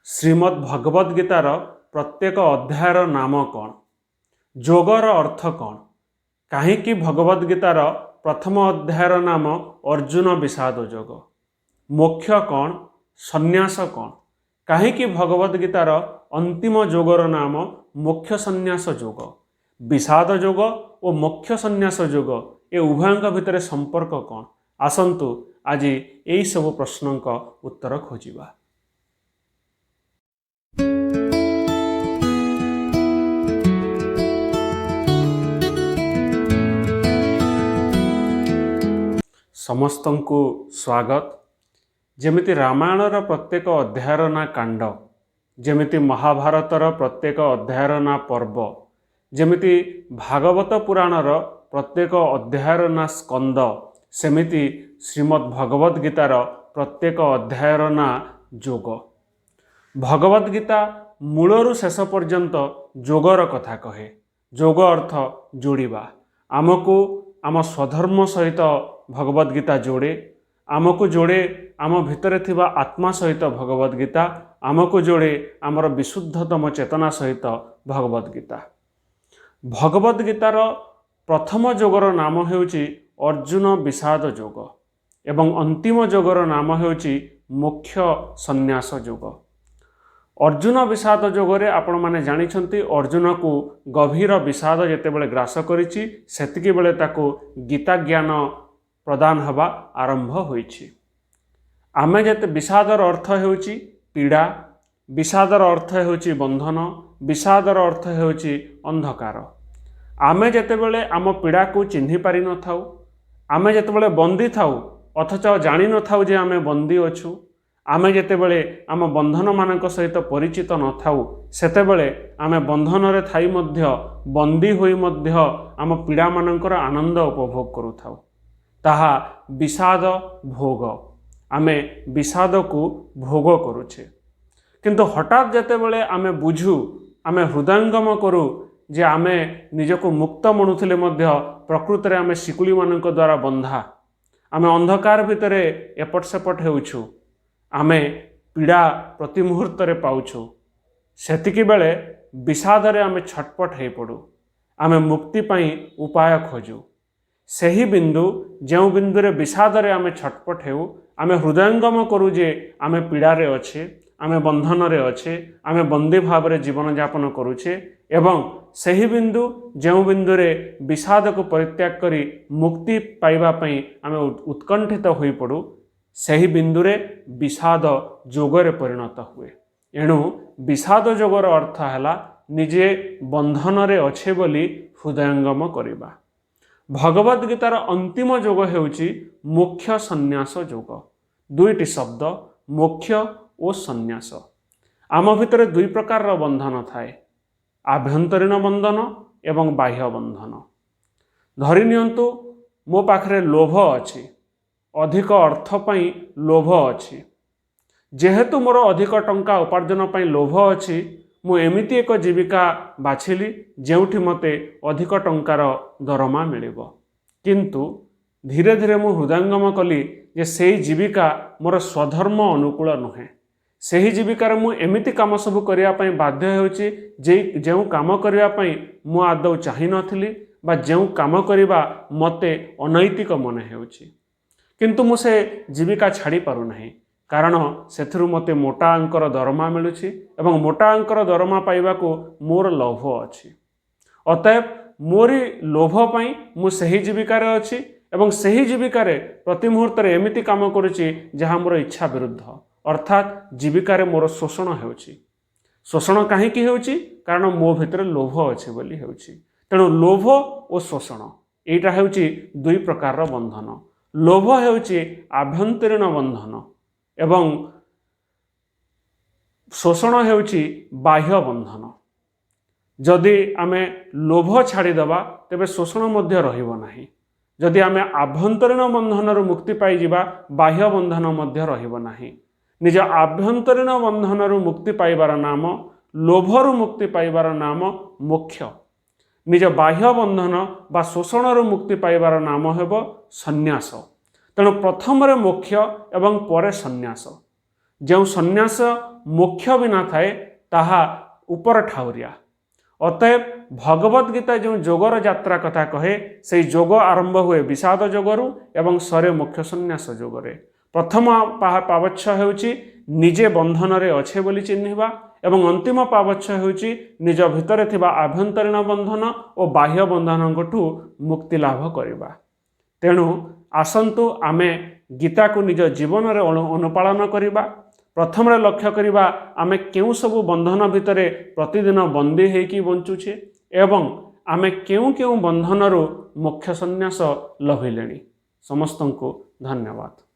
Shrimad Bhagavad guitar प्रत्येक अध्यायर नाम कौन? जोगर अर्थ कौन? कहीं भगवद गीतार प्रथम अध्यायर नाम अर्जुन विषाद जोग। मोक्ष कौन? संन्यास कौन? कहीं भगवद गीतार अंतिम जोगर नाम मोक्ष संन्यास जोग। विषाद जोग और मोक्ष संन्यास जोग ए उभयों भितर संपर्क कौन? आसंतु आज यही सब प्रश्नों का उत्तर खोजिबा। समस्तंकु स्वागत। जेमिति रामायणर प्रत्येक अध्यायर ना कांड, जेमिति महाभारतर प्रत्येक अध्यायर ना पर्व, जेमिति भागवत पुराणर प्रत्येक अध्यायर ना स्कंद, सेमिति श्रीमद् भगवद गीतार प्रत्येक अध्यायर ना जोग। भगवद गीता मूलरू शेष पर्यंत जोगर कथा कहे। जोग अर्थ जोड़िबा। आमको आम स्वधर्म सहित भगवद गीता जोड़े, आमको जोड़े आम भितर थिबा आत्मा सहित भगवद गीता, आमको जोड़े आमर विशुद्धतम चेतना सहित भगवद गीता। भगवद गीतार प्रथम जोगर नाम हेउची अर्जुन विषाद जोग एवं अंतिम जोगर नाम हेउची मोक्ष संन्यास जोग। अर्जुन विषाद जोगरे आपण माने जानिछंती अर्जुन को गभीर विषाद जेतेबेले ग्रास करिछि सेतिकी बेले ताको गीता ज्ञान प्रदान हवा आरंभ होइछि। आमे जेते विषादर अर्थ हेउछि पीड़ा, विषादर अर्थ हेउछि बंधन, विषादर अर्थ हेउछि अंधकार। आमे जेतेबेले आम पीड़ा को चिन्हि पारि न थाउ, आमे जेतेबेले बंदी थाउ अथच जानि न थाउ जे आमे बंदी अछु, आमे जेतेबेले आम बंधन मानक सहित परिचित न थाउ सेतेबेले आमे बंधन रे थाई मध्य बंदी होई मध्य आम पीड़ा मानकर आनंद उपभोग करू थाउ, ताहा विषाद भोग। आमे विषाद को भोग करुछे। किंतु हठात जेतेबेले आमे बुझू, आमे हृदयंगम करू जे आमे निजको मुक्त मनुथिले मध्य प्रकृति रे आमे शिकुली मानक द्वारा बंधा, आमे अंधकार भितरे एपट सेपट हेउछु, आमे पीड़ा प्रति मुहूर्त रे पाउछु, सेतिकी बेले विषाद रे आमे छटपट हे पड़ू, आमे मुक्ति पाई उपाय खोजू। सही बिंदु जो बिंदु रे विषाद रे आमे छटपट हेउ, आमे हृदयंगम करू जे आमे पीड़ा रे अच्छे, आमे बंधन रे अच्छे, आमे बंदी भाव रे जीवन यापन करूछे एवं सही बिंदु जो बिंदु रे विषाद को परित्याग करी मुक्ति पाइबा पई आमे उत्कंठित होई पड़ू, सही बिंदु रे विषाद जोगरे परिणत हुए। एणु विषाद जोगर अर्थ हैला निजे बंधन रे अच्छे बोली हृदयंगम करिबा। भगवद गीतार अंतिम जोग हेउची मोक्ष संन्यास जोग। दुईटी शब्द मोक्ष और संन्यास। आम भितर दुई प्रकार बंधन थाए, आभ्यंतरीण बंधन एवं बाह्य बंधन। धरि नियंतु मो पाखरे लोभ अछि, अधिक अर्थ पई लोभ अछि, जेहेतु मोर अधिक टंका उपार्जन पई लोभ अछि, मु एमिति एक जीविका बाछिली जेउठी मते अधिक टंकार दरमा मिलिबो। किंतु धीरे धीरे मु हृदयंगम कली जे सेही जीविका मोर स्वधर्म अनुकूल नुहे। सेही जीविकार मु एमिति काम सब करिया पई बाध्य हेउची जेउ काम करिया पई मु आदौ चाहि नथिली बा जेउ काम करिबा मते अनैतिक मन हेउची, किंतु मु से जीविका छाड़ी पारु नहीं, कारण सेथिरु मते मोटा अंकर दरमा मिलुछि एवं मोटा अंकर दरमा पाइबा को मोर लोभ अछि। अतएव मोरी लोभ पई मु सही जीविकार अछि एवं सही जीविकार प्रति मुहूर्त रे एमिति काम करुछि जहा मोर इच्छा विरुद्ध, अर्थात जीविकार मोर शोषण हेउछि। शोषण काहेकि हेउछि? कारण मो भितर लोभ अछि बोली हेउछि। तेणु लोभ और शोषण एटा हेउछि दुई प्रकार बंधन। लोभ हेउछि आभ्यंतरीण बंधन एवं शोषण हेउछि बाह्य बंधन। जदि आमे लोभ छाड़ीदेवा तेबे शोषण मध्य रहिबो नाही। जदि आमे आभ्यंतरीण बंधन मुक्ति पाई जिबा बाह्य बंधन मध्य रहिबो नाही। निज आभ्यंतरीण बंधन मुक्ति पाइबार नाम, लोभरु मुक्ति पाइबार नाम मोक्ष। निज बाह्य बंधन बा शोषण मुक्ति पाइबार नाम हेबो संन्यास। तेणु प्रथम मोक्ष एवं परे संन्यास। जो संन्यास मोक्ष भी ना थाए ताहा ऊपर ठाउरिया। अतएव भगवत गीता जो जोगर यात्रा कथा कहे से जोग आरंभ हुए विषाद जोगरु एवं सरे मोक्ष संन्यास जोगरे। प्रथम पावच्छ हेउची निजे बंधन रे अच्छे बोली चिन्हिबा एवं अंतिम पावच्छ हेउची निज भितरे थिबा आभ्यंतरीण बंधन और बाह्य बंधनठू मुक्ति लाभ करिबा। तेणु आसंतु आमे गीता को निज जीवन रे अनुपालन करिबा। प्रथम लक्ष्य करिबा आमे केउ सबु बंधन भितरे प्रतिदिन बंदी हेकी बंचुछे एवं आमे केउ केउ बंधनरु मोक्ष संन्यास लभिलेनी। समस्तंकु धन्यवाद।